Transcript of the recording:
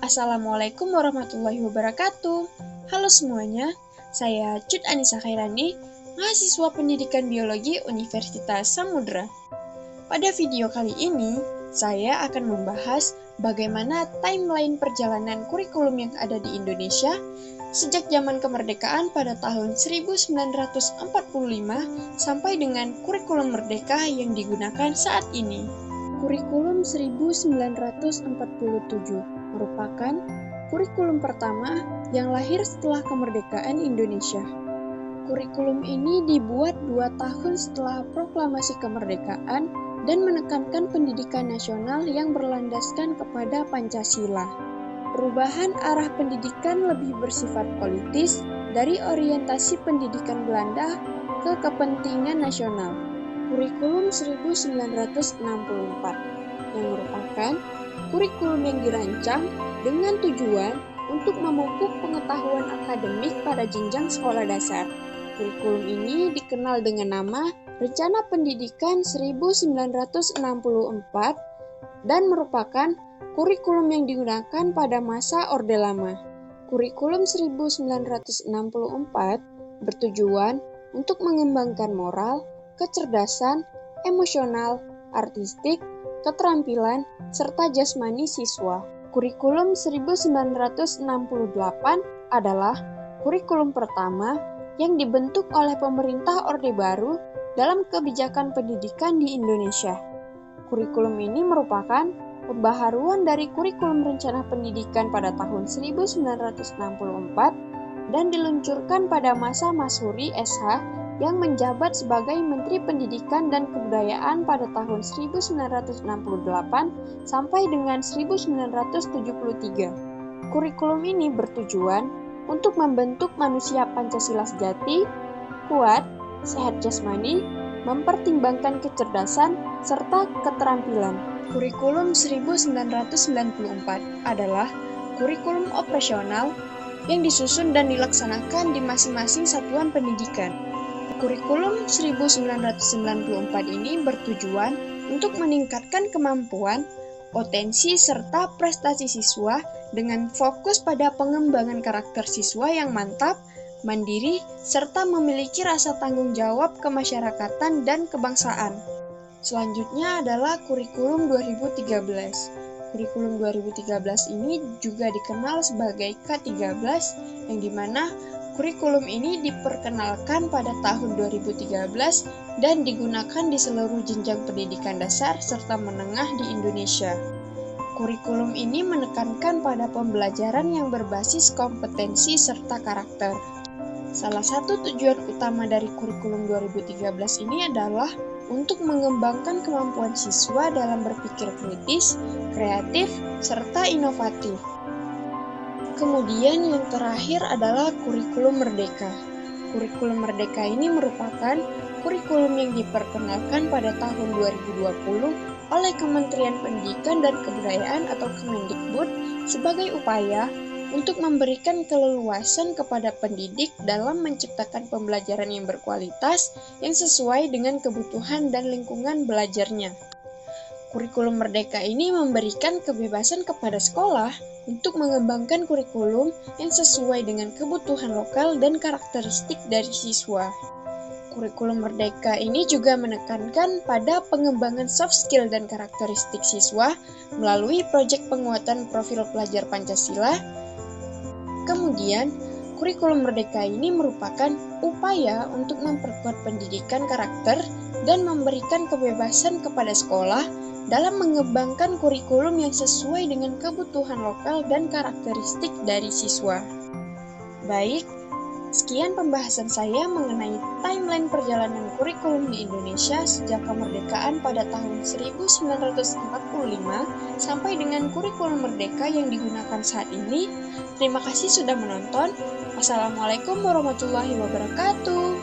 Assalamualaikum warahmatullahi wabarakatuh. Halo semuanya, saya Cut Anissa Khairani, mahasiswa pendidikan biologi Universitas Samudra. Pada video kali ini, saya akan membahas bagaimana timeline perjalanan kurikulum yang ada di Indonesia sejak zaman kemerdekaan pada tahun 1945 sampai dengan kurikulum merdeka yang digunakan saat ini. Kurikulum 1947 merupakan kurikulum pertama yang lahir setelah kemerdekaan Indonesia. Kurikulum ini dibuat 2 tahun setelah proklamasi kemerdekaan dan menekankan pendidikan nasional yang berlandaskan kepada Pancasila. Perubahan arah pendidikan lebih bersifat politis dari orientasi pendidikan Belanda ke kepentingan nasional. Kurikulum 1964 yang merupakan kurikulum yang dirancang dengan tujuan untuk memupuk pengetahuan akademik pada jenjang sekolah dasar. Kurikulum ini dikenal dengan nama Rencana Pendidikan 1964 dan merupakan kurikulum yang digunakan pada masa Orde Lama. Kurikulum 1964 bertujuan untuk mengembangkan moral, kecerdasan, emosional, artistik, keterampilan, serta jasmani siswa. Kurikulum 1968 adalah kurikulum pertama yang dibentuk oleh pemerintah Orde Baru dalam kebijakan pendidikan di Indonesia. Kurikulum ini merupakan pembaharuan dari kurikulum rencana pendidikan pada tahun 1964 dan diluncurkan pada masa Masyuri SH yang menjabat sebagai Menteri Pendidikan dan Kebudayaan pada tahun 1968 sampai dengan 1973. Kurikulum ini bertujuan untuk membentuk manusia Pancasila sejati, kuat, sehat jasmani, mempertimbangkan kecerdasan, serta keterampilan. Kurikulum 1994 adalah kurikulum operasional yang disusun dan dilaksanakan di masing-masing satuan pendidikan. Kurikulum 1994 ini bertujuan untuk meningkatkan kemampuan, potensi, serta prestasi siswa dengan fokus pada pengembangan karakter siswa yang mantap, mandiri, serta memiliki rasa tanggung jawab kemasyarakatan dan kebangsaan. Selanjutnya adalah kurikulum 2013. Kurikulum 2013 ini juga dikenal sebagai K13, yang dimana kurikulum ini diperkenalkan pada tahun 2013 dan digunakan di seluruh jenjang pendidikan dasar serta menengah di Indonesia. Kurikulum ini menekankan pada pembelajaran yang berbasis kompetensi serta karakter. Salah satu tujuan utama dari kurikulum 2013 ini adalah untuk mengembangkan kemampuan siswa dalam berpikir kritis, kreatif, serta inovatif. Kemudian yang terakhir adalah kurikulum merdeka. Kurikulum merdeka ini merupakan kurikulum yang diperkenalkan pada tahun 2020 oleh Kementerian Pendidikan dan Kebudayaan atau Kemendikbud sebagai upaya untuk memberikan keleluasan kepada pendidik dalam menciptakan pembelajaran yang berkualitas yang sesuai dengan kebutuhan dan lingkungan belajarnya. Kurikulum merdeka ini memberikan kebebasan kepada sekolah untuk mengembangkan kurikulum yang sesuai dengan kebutuhan lokal dan karakteristik dari siswa. Kurikulum merdeka ini juga menekankan pada pengembangan soft skill dan karakteristik siswa melalui proyek penguatan profil pelajar Pancasila. Kemudian, kurikulum merdeka ini merupakan upaya untuk memperkuat pendidikan karakter dan memberikan kebebasan kepada sekolah dalam mengembangkan kurikulum yang sesuai dengan kebutuhan lokal dan karakteristik dari siswa. Baik, sekian pembahasan saya mengenai timeline perjalanan kurikulum di Indonesia sejak kemerdekaan pada tahun 1945 sampai dengan kurikulum merdeka yang digunakan saat ini. Terima kasih sudah menonton. Wassalamualaikum warahmatullahi wabarakatuh.